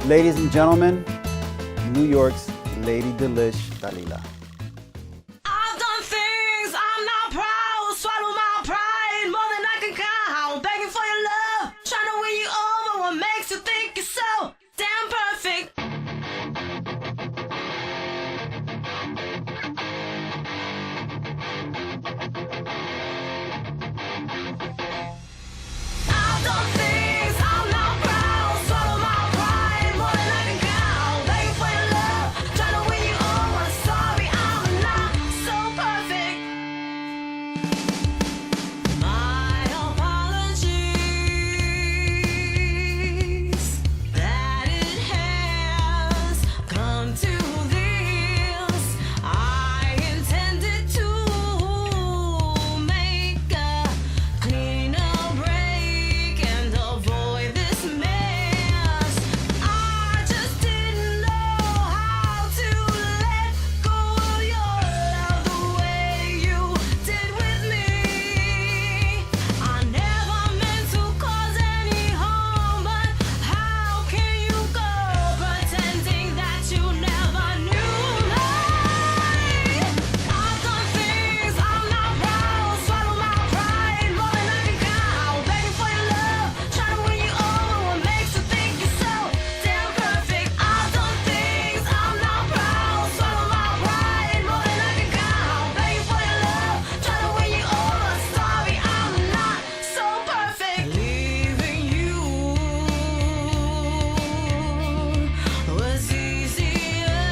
Ladies and gentlemen, New York's Lady Delish Dalila. I've done things I'm not proud. Swallow my pride more than I can count. Begging for your love, trying to win you over. What makes you think you're so damn perfect? I've done things I'm not proud. Swallow my pride more than I can count. Begging for your love, trying to win you over. Sorry, I'm not so perfect. My apologies that it has come to this. I intended to make a cleaner break and avoid this mess. I just didn't know how to let go of your love the way you did with me. I never meant to cause any harm, but how can you go pretending that you never knew me? I've done things I'm not proud. Swallow my pride more than I can count. Begging for your love, trying to win you over. What makes you think you're so damn perfect? I've done things I'm not proud. Swallow my pride more than I can count. Begging for your love, trying to win you over. Sorry, I'm not so perfect. Leaving you was easier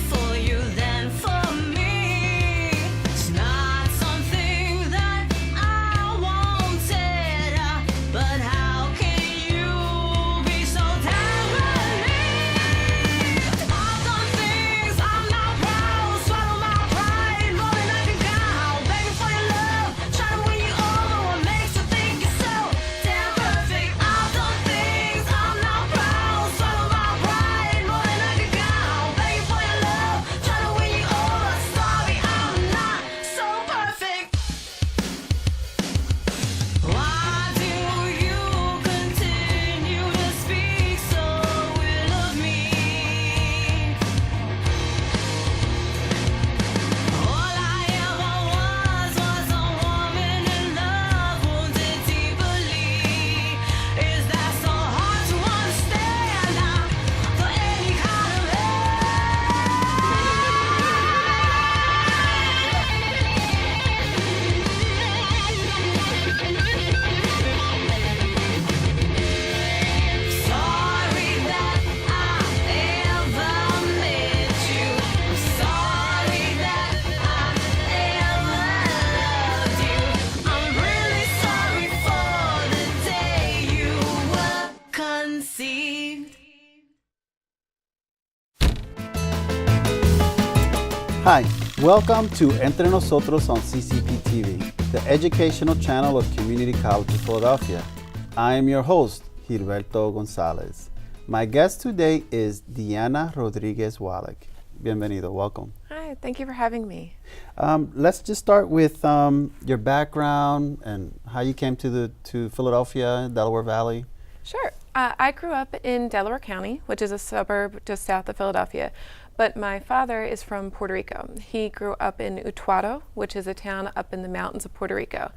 for you than for me. It's not something that I wanted, but how can you be so damn relieved? I've done things I'm not proud. Swallow my pride more than I can count. Begging for your love, trying to win you over. What makes you think you're so damn perfect? I've done things I'm not proud. Swallow my pride more than I can count. Begging for your love, trying to win you over. Sorry, I'm not so perfect. Why do you continue to speak so ill of me? All I ever was a woman in love, wounded deeply. Is that so hard to understand for any kind of Sorry that I ever met you. I'm sorry that I ever loved you. I'm really sorry for the day you were conceived. Hi, welcome to Entre, Nosotros on CCP TV, the educational channel of Community College of Philadelphia. I am your host, Gilberto Gonzalez. My guest today is Diana Rodriguez Wallach. Bienvenido, welcome. Hi, thank you for having me. Let's just start with your background and how you came to Philadelphia, Delaware Valley. Sure. I grew up in Delaware County, which is a suburb just south of Philadelphia, but my father is from Puerto Rico. He grew up in Utuado, which is a town up in the mountains of Puerto Rico.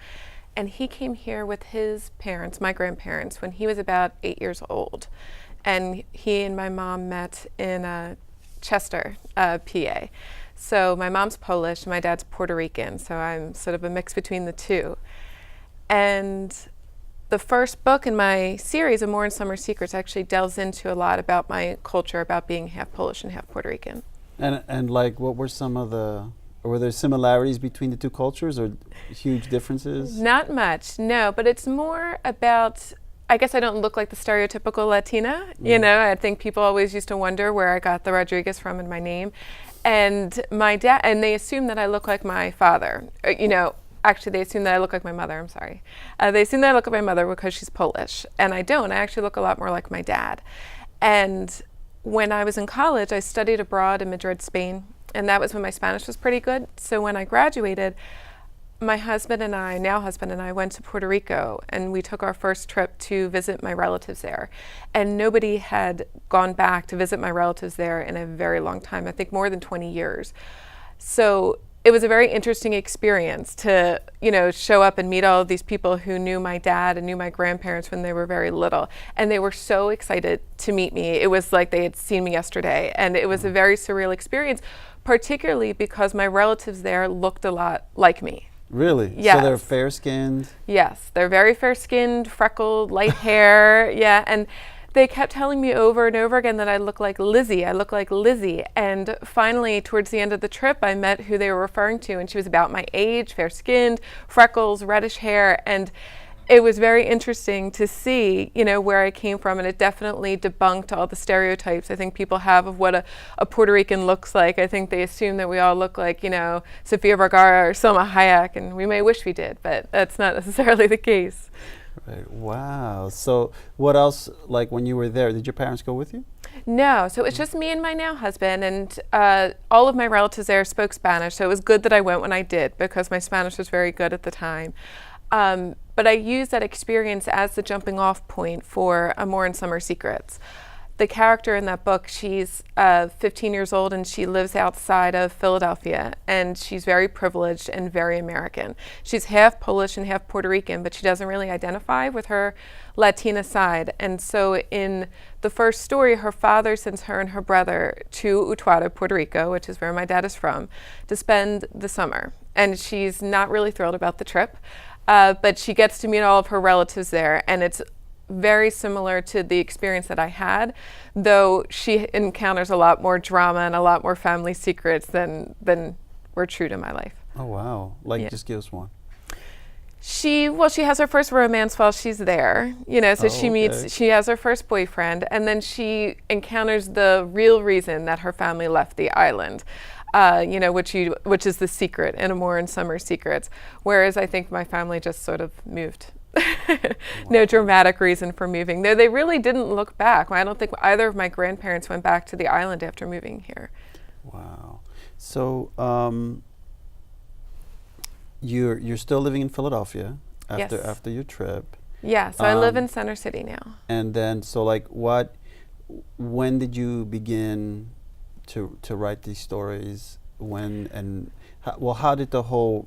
And he came here with his parents, my grandparents, when he was about 8 years old. And he and my mom met in Chester, PA. So my mom's Polish, my dad's Puerto Rican, so I'm sort of a mix between the two. And the first book in my series, Amor and Summer Secrets, actually delves into a lot about my culture, about being half Polish and half Puerto Rican. And like, what were some of were there similarities between the two cultures or huge differences? Not much, no, but it's more about, I guess I don't look like the stereotypical Latina. You know, I think people always used to wonder where I got the Rodriguez from in my name. And my dad, and they assume that I look like my father. You know, actually they assume that I look like my mother, I'm sorry. They assume that I look like my mother because she's Polish. And I don't, I actually look a lot more like my dad. And when I was in college, I studied abroad in Madrid, Spain. And that was when my Spanish was pretty good. So when I graduated, my husband and I, now husband and I, went to Puerto Rico, and we took our first trip to visit my relatives there. And nobody had gone back to visit my relatives there in a very long time, I think more than 20 years. So it was a very interesting experience to, show up and meet all of these people who knew my dad and knew my grandparents when they were very little. And they were so excited to meet me. It was like they had seen me yesterday. And it was a very surreal experience, particularly because my relatives there looked a lot like me. Really? Yes. So they're fair-skinned? Yes, they're very fair-skinned, freckled, light hair, yeah, and they kept telling me over and over again that I look like Lizzie, I look like Lizzie, and finally, towards the end of the trip, I met who they were referring to, and she was about my age, fair-skinned, freckles, reddish hair, and it was very interesting to see, where I came from, and it definitely debunked all the stereotypes I think people have of what a Puerto Rican looks like. I think they assume that we all look like, Sofia Vergara or Selma Hayek, and we may wish we did, but that's not necessarily the case. Right. Wow. So what else, like when you were there, did your parents go with you? No, so it's just me and my now husband, and all of my relatives there spoke Spanish, so it was good that I went when I did because my Spanish was very good at the time. But I used that experience as the jumping off point for Amor and Summer Secrets. The character in that book, she's 15 years old and she lives outside of Philadelphia, and she's very privileged and very American. She's half Polish and half Puerto Rican, but she doesn't really identify with her Latina side. And so in the first story, her father sends her and her brother to Utuado, Puerto Rico, which is where my dad is from, to spend the summer. And she's not really thrilled about the trip, but she gets to meet all of her relatives there, and it's very similar to the experience that I had, though she encounters a lot more drama and a lot more family secrets than were true to my life. Oh, wow. Just give us one. She has her first romance while she's there, so she has her first boyfriend, and then she encounters the real reason that her family left the island, which is the secret in Amor and Summer Secrets, whereas I think my family just sort of moved. No dramatic reason for moving. Though they really didn't look back. I don't think either of my grandparents went back to the island after moving here. Wow. So you're still living in Philadelphia after your trip. Yeah, so I live in Center City now. And then when did you begin to write these stories? How did the whole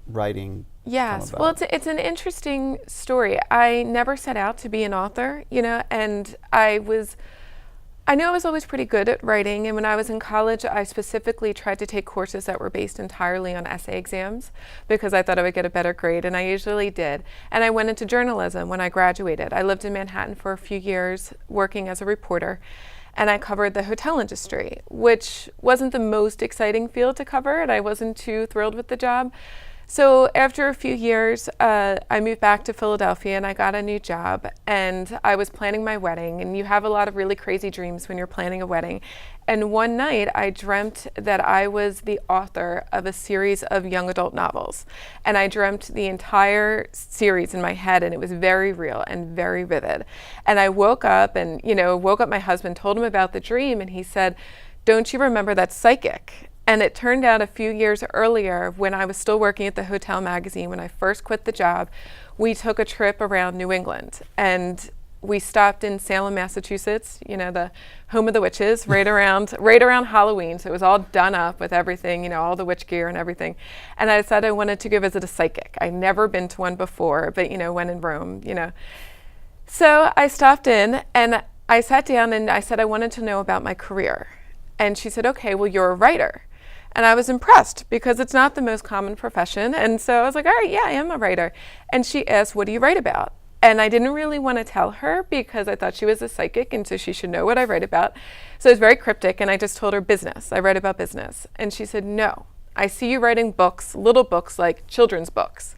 writing Yes, well, it's an interesting story. I never set out to be an author, and I knew I was always pretty good at writing, and when I was in college, I specifically tried to take courses that were based entirely on essay exams because I thought I would get a better grade, and I usually did. And I went into journalism when I graduated. I lived in Manhattan for a few years working as a reporter, and I covered the hotel industry, which wasn't the most exciting field to cover, and I wasn't too thrilled with the job. So after a few years, I moved back to Philadelphia and I got a new job, and I was planning my wedding, and you have a lot of really crazy dreams when you're planning a wedding. And one night I dreamt that I was the author of a series of young adult novels, and I dreamt the entire series in my head, and it was very real and very vivid. And I woke up my husband, told him about the dream, and he said, "Don't you remember that psychic?" And it turned out a few years earlier, when I was still working at the hotel magazine, when I first quit the job, we took a trip around New England, and we stopped in Salem, Massachusetts, the home of the witches, right around Halloween. So it was all done up with everything, all the witch gear and everything. And I decided I wanted to go visit a psychic. I'd never been to one before, but when in Rome, So I stopped in and I sat down and I said I wanted to know about my career. And she said, "Okay, well, you're a writer." And I was impressed because it's not the most common profession. And so I was like, all right, yeah, I am a writer. And she asked, "What do you write about?" And I didn't really want to tell her because I thought she was a psychic and so she should know what I write about. So it was very cryptic, and I just told her business. I write about business. And she said, "No, I see you writing books, little books like children's books."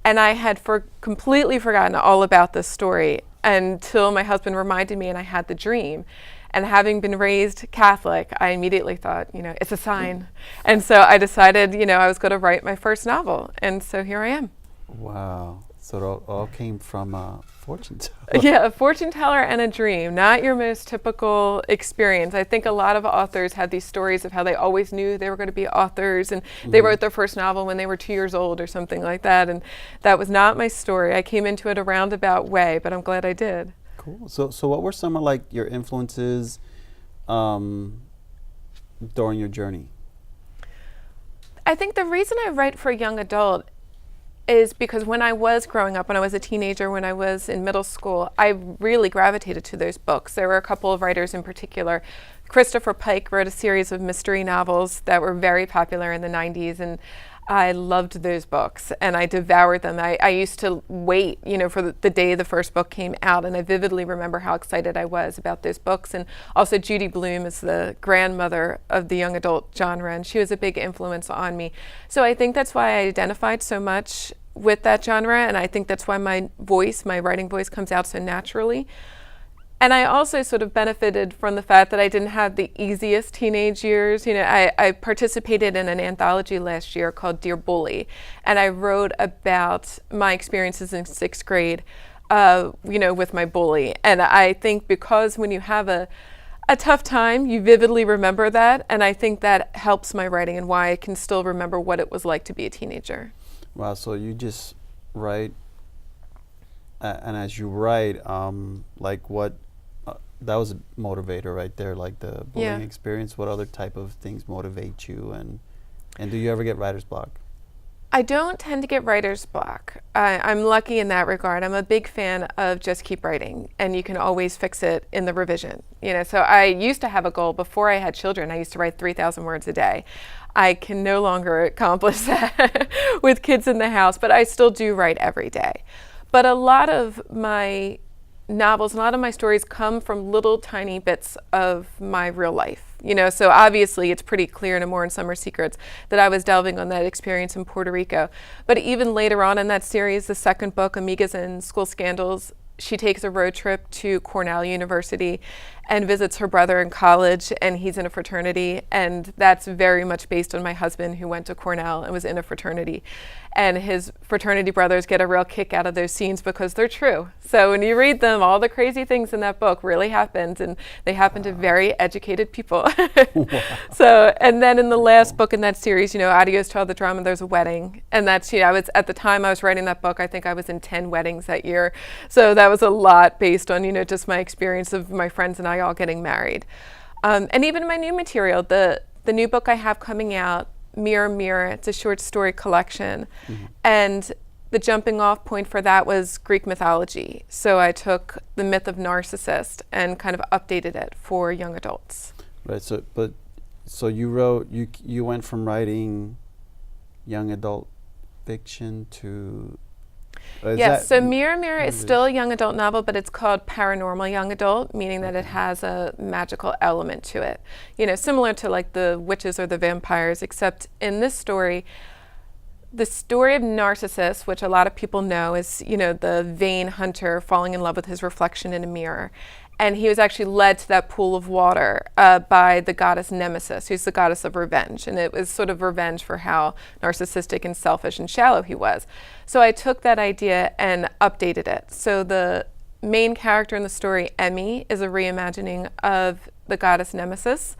And I had completely forgotten all about this story until my husband reminded me and I had the dream. And having been raised Catholic, I immediately thought, it's a sign. And so I decided, I was going to write my first novel. And so here I am. Wow. So it all came from fortune teller. Yeah, a fortune teller and a dream, not your most typical experience. I think a lot of authors have these stories of how they always knew they were going to be authors and they wrote their first novel when they were 2 years old or something like that. And that was not my story. I came into it a roundabout way, but I'm glad I did. Cool. So what were some of like your influences during your journey? I think the reason I write for young adult is because when I was growing up, when I was a teenager, when I was in middle school, I really gravitated to those books. There were a couple of writers in particular. Christopher Pike wrote a series of mystery novels that were very popular in the 90s, and I loved those books, and I devoured them. I used to wait, for the day the first book came out, and I vividly remember how excited I was about those books. And also Judy Blume is the grandmother of the young adult genre, and she was a big influence on me. So I think that's why I identified so much with that genre, and I think that's why my writing voice comes out so naturally. And I also sort of benefited from the fact that I didn't have the easiest teenage years. I participated in an anthology last year called Dear Bully, and I wrote about my experiences in 6th grade, with my bully. And I think because when you have a tough time, you vividly remember that, and I think that helps my writing and why I can still remember what it was like to be a teenager. Wow, so you just write, and as you write, like what, that was a motivator right there, like the bullying experience. What other type of things motivate you, and do you ever get writer's block? I don't tend to get writer's block. I'm lucky in that regard. I'm a big fan of just keep writing, and you can always fix it in the revision. So I used to have a goal before I had children. I used to write 3,000 words a day. I can no longer accomplish that with kids in the house, but I still do write every day. But a lot of my novels, a lot of my stories come from little tiny bits of my real life. So obviously it's pretty clear in A More and Summer Secrets that I was delving on that experience in Puerto Rico. But even later on in that series, the second book, Amigas and School Scandals, she takes a road trip to Cornell University and visits her brother in college, and he's in a fraternity, and that's very much based on my husband, who went to Cornell and was in a fraternity. And his fraternity brothers get a real kick out of those scenes because they're true. So when you read them, all the crazy things in that book really happened, and they happen to very educated people. So, and then in the last book in that series, Adios to All the Drama, there's a wedding, and that's, I was, at the time I was writing that book, I think I was in 10 weddings that year. So that was a lot based on, just my experience of my friends and I all getting married. And even my new material, the new book I have coming out, Mirror, Mirror, it's a short story collection. And the jumping off point for that was Greek mythology. So I took the myth of Narcissist and kind of updated it for young adults. Right, so you went from writing young adult fiction to... Yes, so Mirror, Mirror is still a young adult novel, but it's called paranormal young adult, meaning that it has a magical element to it. Similar to like the witches or the vampires, except in this story, the story of Narcissus, which a lot of people know, is, the vain hunter falling in love with his reflection in a mirror. And he was actually led to that pool of water by the goddess Nemesis, who's the goddess of revenge. And it was sort of revenge for how narcissistic and selfish and shallow he was. So I took that idea and updated it. So the main character in the story, Emmy, is a reimagining of the goddess Nemesis.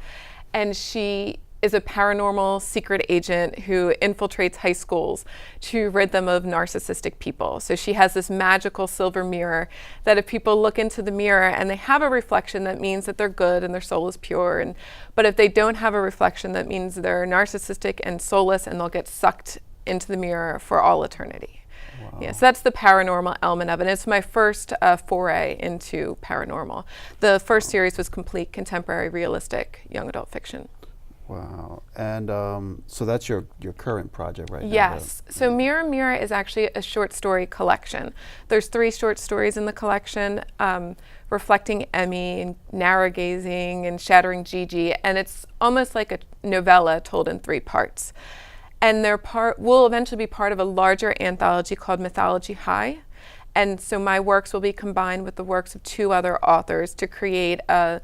And she is a paranormal secret agent who infiltrates high schools to rid them of narcissistic people. So she has this magical silver mirror that if people look into the mirror and they have a reflection, that means that they're good and their soul is pure. But if they don't have a reflection, that means they're narcissistic and soulless, and they'll get sucked into the mirror for all eternity. Wow. Yeah, so that's the paranormal element of it. It's my first foray into paranormal. The first series was complete contemporary realistic young adult fiction. Wow. And so that's your current project right now? Yes. So Mirror, Mirror is actually a short story collection. There's 3 short stories in the collection, reflecting Emmy and narrow gazing and shattering Gigi, and it's almost like a novella told in 3 parts. And will eventually be part of a larger anthology called Mythology High. And so my works will be combined with the works of 2 other authors to create a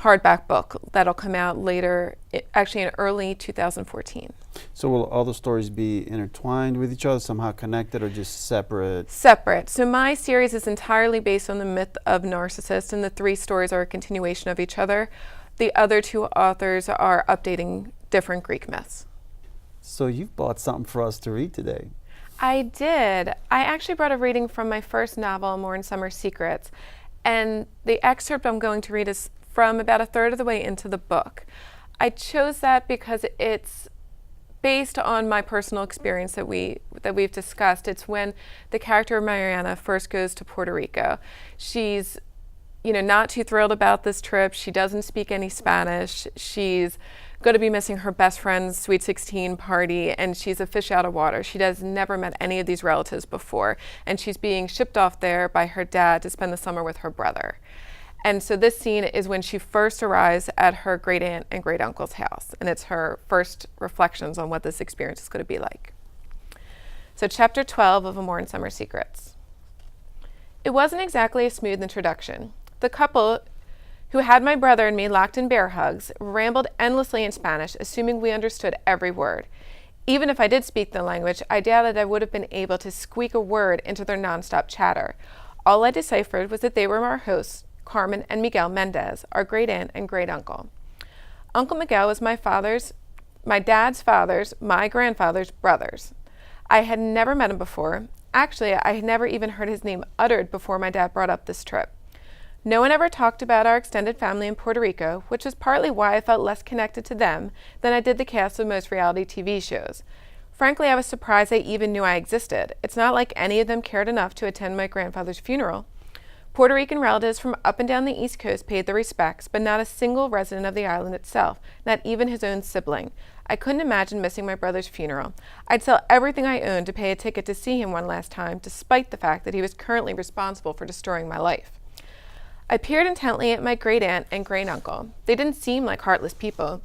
hardback book that'll come out later, actually in early 2014. So will all the stories be intertwined with each other, somehow connected, or just separate? Separate. So my series is entirely based on the myth of Narcissus, and the 3 stories are a continuation of each other. The other 2 authors are updating different Greek myths. So you've bought something for us to read today. I did. I actually brought a reading from my first novel, More in Summer Secrets, and the excerpt I'm going to read is from about a third of the way into the book. I chose that because it's based on my personal experience that we've discussed. It's when the character of Mariana first goes to Puerto Rico. She's, not too thrilled about this trip. She doesn't speak any Spanish. She's going to be missing her best friend's Sweet 16 party, and she's a fish out of water. She has never met any of these relatives before, and she's being shipped off there by her dad to spend the summer with her brother. And so this scene is when she first arrives at her great aunt and great uncle's house, and it's her first reflections on what this experience is going to be like. So chapter 12 of A More in Summer Secrets. It wasn't exactly a smooth introduction. The couple, who had my brother and me locked in bear hugs, rambled endlessly in Spanish, assuming we understood every word. Even if I did speak the language, I doubted I would have been able to squeak a word into their nonstop chatter. All I deciphered was that they were our hosts, Carmen and Miguel Mendez, our great aunt and great uncle. Uncle Miguel was my dad's father's, my grandfather's brothers. I had never met him before. Actually, I had never even heard his name uttered before my dad brought up this trip. No one ever talked about our extended family in Puerto Rico, which was partly why I felt less connected to them than I did the cast of most reality TV shows. Frankly, I was surprised they even knew I existed. It's not like any of them cared enough to attend my grandfather's funeral. Puerto Rican relatives from up and down the East Coast paid their respects, but not a single resident of the island itself, not even his own sibling. I couldn't imagine missing my brother's funeral. I'd sell everything I owned to pay a ticket to see him one last time, despite the fact that he was currently responsible for destroying my life. I peered intently at my great aunt and great uncle. They didn't seem like heartless people.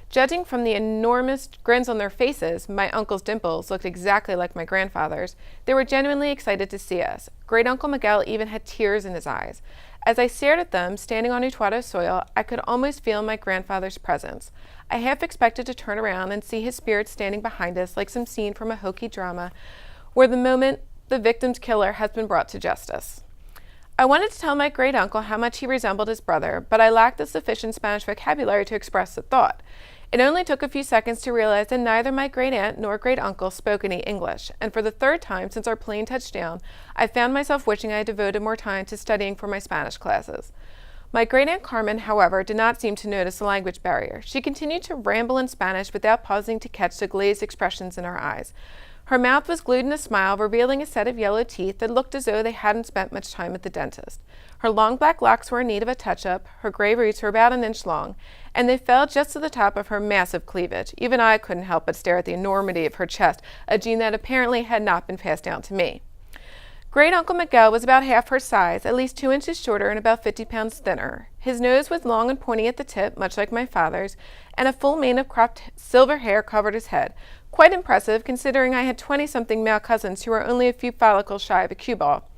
Judging from the enormous grins on their faces, my uncle's dimples looked exactly like my grandfather's. They were genuinely excited to see us. Great Uncle Miguel even had tears in his eyes. As I stared at them, standing on Utuado soil, I could almost feel my grandfather's presence. I half expected to turn around and see his spirit standing behind us like some scene from a hokey drama, where the moment the victim's killer has been brought to justice. I wanted to tell my great uncle how much he resembled his brother, but I lacked the sufficient Spanish vocabulary to express the thought. It only took a few seconds to realize that neither my great aunt nor great uncle spoke any English, and for the 3rd time since our plane touched down, I found myself wishing I had devoted more time to studying for my Spanish classes. My great aunt Carmen, however, did not seem to notice the language barrier. She continued to ramble in Spanish without pausing to catch the glazed expressions in her eyes. Her mouth was glued in a smile, revealing a set of yellow teeth that looked as though they hadn't spent much time at the dentist. Her long black locks were in need of a touch-up, her gray roots were about an inch long, and they fell just to the top of her massive cleavage. Even I couldn't help but stare at the enormity of her chest, a gene that apparently had not been passed down to me. Great Uncle Miguel was about half her size, at least 2 inches shorter and about 50 pounds thinner. His nose was long and pointy at the tip, much like my father's, and a full mane of cropped silver hair covered his head. Quite impressive, considering I had 20-something male cousins who were only a few follicles shy of a cue ball.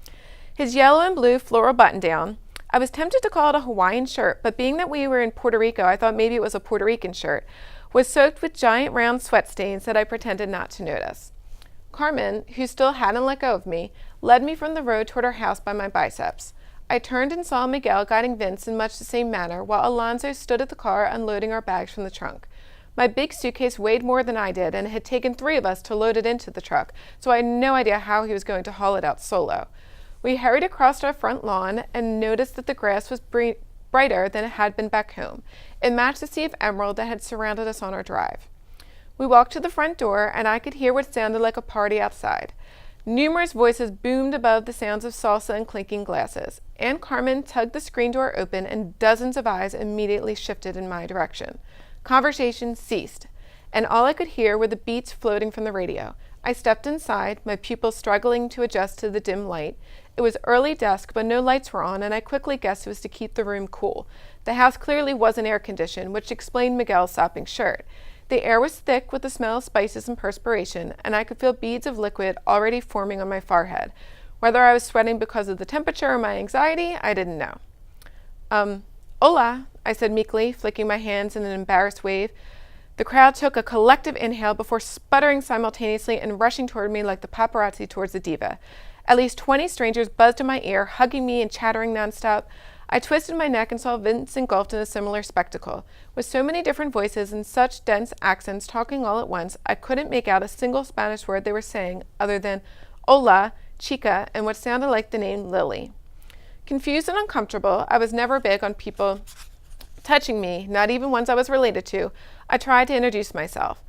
His yellow and blue floral button-down, I was tempted to call it a Hawaiian shirt, but being that we were in Puerto Rico, I thought maybe it was a Puerto Rican shirt, was soaked with giant round sweat stains that I pretended not to notice. Carmen, who still hadn't let go of me, led me from the road toward our house by my biceps. I turned and saw Miguel guiding Vince in much the same manner, while Alonzo stood at the car unloading our bags from the trunk. My big suitcase weighed more than I did, and it had taken 3 of us to load it into the truck, so I had no idea how he was going to haul it out solo. We hurried across our front lawn and noticed that the grass was brighter than it had been back home. It matched the sea of emerald that had surrounded us on our drive. We walked to the front door, and I could hear what sounded like a party outside. Numerous voices boomed above the sounds of salsa and clinking glasses. Aunt Carmen tugged the screen door open, and dozens of eyes immediately shifted in my direction. Conversation ceased, and all I could hear were the beats floating from the radio. I stepped inside, my pupils struggling to adjust to the dim light. It was early dusk, but no lights were on, and I quickly guessed it was to keep the room cool. The house clearly wasn't air-conditioned, which explained Miguel's sopping shirt. The air was thick with the smell of spices and perspiration, and I could feel beads of liquid already forming on my forehead. Whether I was sweating because of the temperature or my anxiety, I didn't know. Hola, I said meekly, flicking my hands in an embarrassed wave. The crowd took a collective inhale before sputtering simultaneously and rushing toward me like the paparazzi towards the diva. At least 20 strangers buzzed in my ear, hugging me and chattering nonstop. I twisted my neck and saw Vince engulfed in a similar spectacle. With so many different voices and such dense accents talking all at once, I couldn't make out a single Spanish word they were saying other than hola, chica, and what sounded like the name Lily. Confused and uncomfortable, I was never big on people touching me, not even ones I was related to. I tried to introduce myself.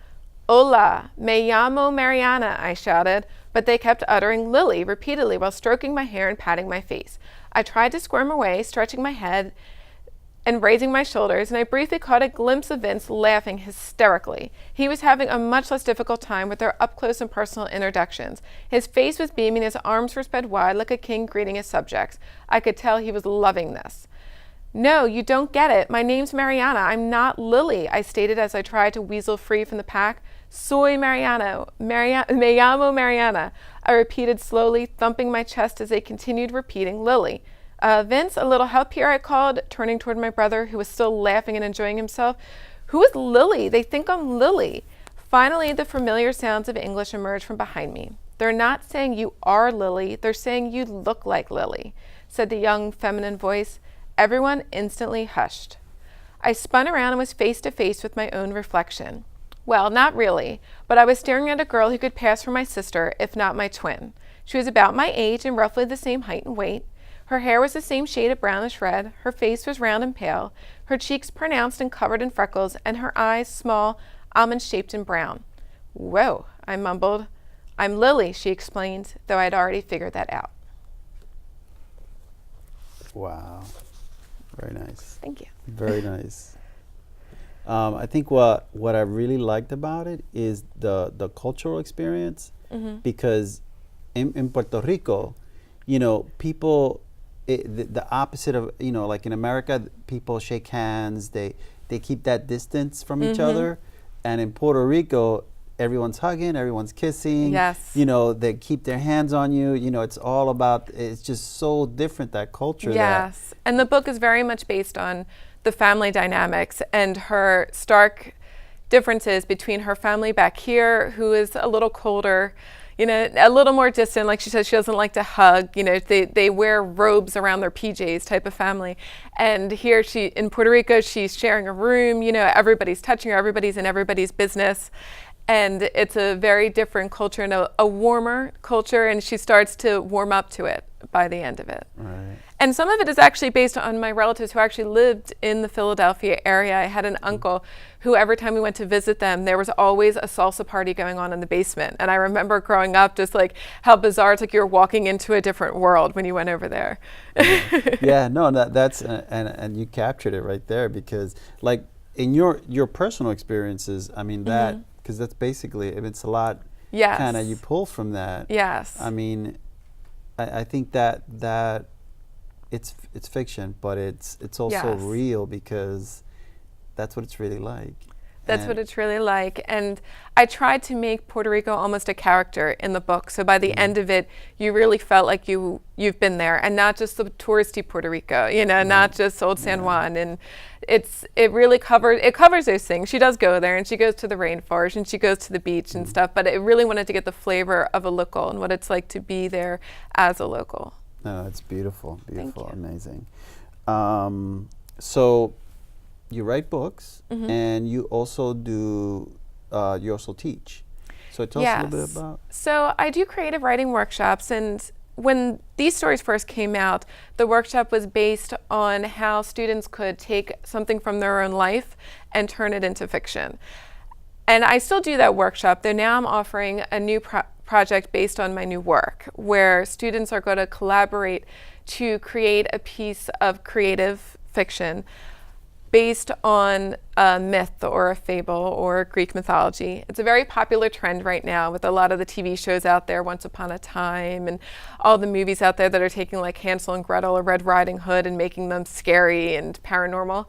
Hola, me llamo Mariana, I shouted, but they kept uttering Lily repeatedly while stroking my hair and patting my face. I tried to squirm away, stretching my head and raising my shoulders, and I briefly caught a glimpse of Vince laughing hysterically. He was having a much less difficult time with their up-close and personal introductions. His face was beaming, his arms were spread wide like a king greeting his subjects. I could tell he was loving this. No, you don't get it. My name's Mariana. I'm not Lily, I stated as I tried to weasel free from the pack. Soy Mariano. Me llamo Mariana, I repeated slowly, thumping my chest as they continued repeating Lily. Vince, a little help here, I called, turning toward my brother, who was still laughing and enjoying himself. Who is Lily? They think I'm Lily. Finally, the familiar sounds of English emerged from behind me. They're not saying you are Lily. They're saying you look like Lily, said the young feminine voice. Everyone instantly hushed. I spun around and was face to face with my own reflection. Well, not really, but I was staring at a girl who could pass for my sister, if not my twin. She was about my age and roughly the same height and weight. Her hair was the same shade of brownish red, her face was round and pale, her cheeks pronounced and covered in freckles, and her eyes small, almond-shaped and brown. Whoa, I mumbled. I'm Lily, she explained, though I'd already figured that out. Wow. Very nice. Thank you. Very nice. I think what I really liked about it is the cultural experience, because in Puerto Rico, you know, people, the opposite of, you know, like in America, people shake hands, they keep that distance from each other. And in Puerto Rico, everyone's hugging, everyone's kissing. Yes. You know, they keep their hands on you. You know, it's all about, it's just so different, that culture. Yes. And the book is very much based on the family dynamics and her stark differences between her family back here, who is a little colder, you know, a little more distant. Like she says, she doesn't like to hug. You know, they wear robes around their PJs type of family. And here in Puerto Rico, she's sharing a room. You know, everybody's touching her. Everybody's in everybody's business. And it's a very different culture and a warmer culture. And she starts to warm up to it by the end of it. Right. And some of it is actually based on my relatives who actually lived in the Philadelphia area. I had an uncle who every time we went to visit them, there was always a salsa party going on in the basement. And I remember growing up just like how bizarre, it's like you're walking into a different world when you went over there. Yeah, no, that's, and you captured it right there, because like in your personal experiences, I mean that, because that's basically, it's a lot kind of you pull from that. Yes. I mean, I think that it's fiction, but it's also real, because that's what it's really like. That's what it's really like. And I tried to make Puerto Rico almost a character in the book. So by the end of it, you really felt like you've been there, and not just the touristy Puerto Rico, you know, not just Old San Juan. And it really covers those things. She does go there, and she goes to the rainforest, and she goes to the beach and stuff, but it really wanted to get the flavor of a local and what it's like to be there as a local. No, it's beautiful, beautiful, Thank you. amazing. So you write books, and you also teach. So tell us a little bit about. So I do creative writing workshops, and when these stories first came out, the workshop was based on how students could take something from their own life and turn it into fiction. And I still do that workshop, though now I'm offering a new project based on my new work, where students are going to collaborate to create a piece of creative fiction based on a myth or a fable or Greek mythology. It's a very popular trend right now with a lot of the TV shows out there, Once Upon a Time, and all the movies out there that are taking like Hansel and Gretel or Red Riding Hood and making them scary and paranormal.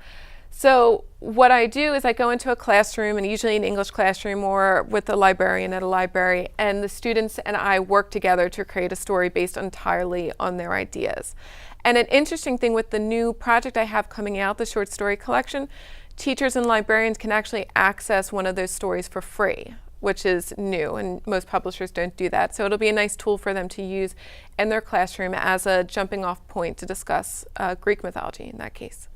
So what I do is I go into a classroom, and usually an English classroom or with a librarian at a library, and the students and I work together to create a story based entirely on their ideas. And an interesting thing with the new project I have coming out, the short story collection, teachers and librarians can actually access one of those stories for free, which is new, and most publishers don't do that. So it'll be a nice tool for them to use in their classroom as a jumping off point to discuss Greek mythology in that case.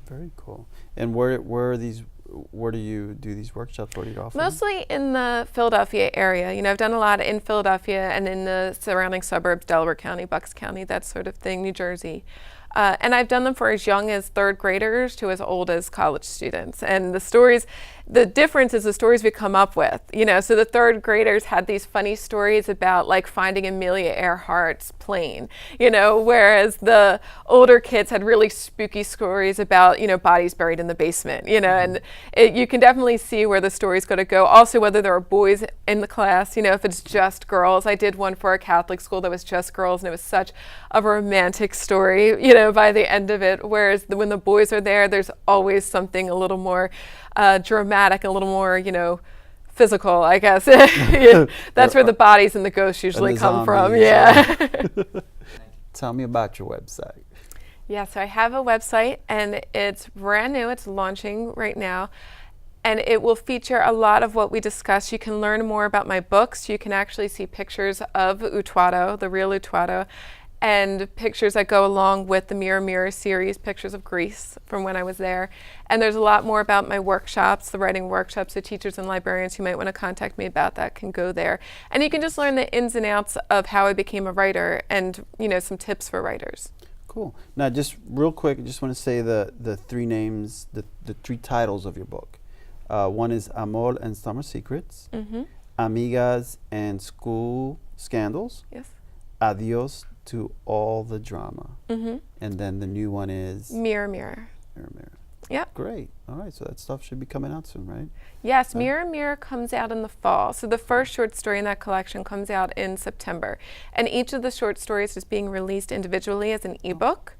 Very cool. And where do you do these workshops? Where do you offer them? Mostly in the Philadelphia area. You know, I've done a lot in Philadelphia and in the surrounding suburbs, Delaware County, Bucks County, that sort of thing, New Jersey. And I've done them for as young as third graders to as old as college students. And the stories, the difference is the stories we come up with. You know, so the third graders had these funny stories about like finding Amelia Earhart's plane, you know, whereas the older kids had really spooky stories about, you know, bodies buried in the basement, you know, and you can definitely see where the story's going to go. Also, whether there are boys in the class, you know, if it's just girls. I did one for a Catholic school that was just girls, and it was such a romantic story, you know, by the end of it. Whereas when the boys are there, there's always something a little more dramatic, a little more, you know, physical, I guess. Yeah, that's where the bodies and the ghosts usually come from. Yeah. Tell me about your website. Yeah, so I have a website, and it's brand new. It's launching right now. And it will feature a lot of what we discuss. You can learn more about my books. You can actually see pictures of Utuado, the real Utuado, and pictures that go along with the Mirror Mirror series, pictures of Greece from when I was there. And there's a lot more about my workshops, the writing workshops, so teachers and librarians who might want to contact me about that can go there. And you can just learn the ins and outs of how I became a writer and, you know, some tips for writers. Cool. Now, just real quick, I just want to say the three names, the three titles of your book. One is Amor and Summer Secrets, Amigas and School Scandals, Yes. Adios to All the Drama. And then the new one is Mirror Mirror. Mirror Mirror. Yep. Great. All right, so that stuff should be coming out soon, right? Yes, Mirror Mirror comes out in the fall. So the first short story in that collection comes out in September. And each of the short stories is being released individually as an ebook,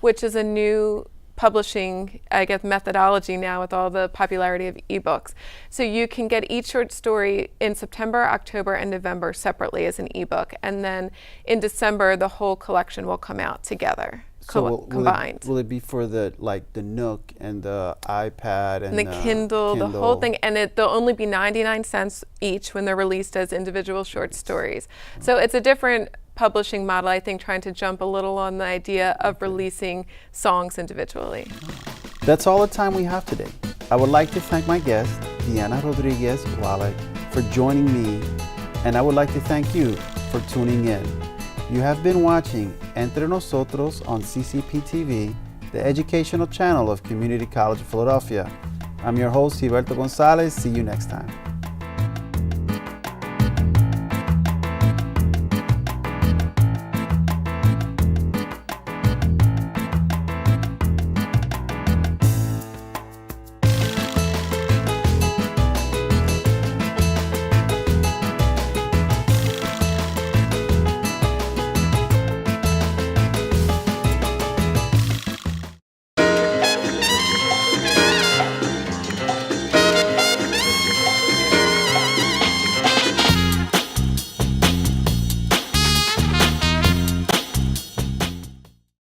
which is a new publishing, I guess, methodology now with all the popularity of ebooks. So you can get each short story in September, October, and November separately as an ebook. And then in December, the whole collection will come out together. Combined. Will it be for the Nook and the iPad and the Kindle, the whole thing, and they'll only be 99 cents each when they're released as individual short stories. So it's a different publishing model, I think, trying to jump a little on the idea of releasing songs individually. That's all the time we have today. I would like to thank my guest, Diana Rodriguez Wallach, for joining me, and I would like to thank you for tuning in. You have been watching Entre Nosotros on CCP TV, the educational channel of Community College of Philadelphia. I'm your host, Gilberto Gonzalez. See you next time.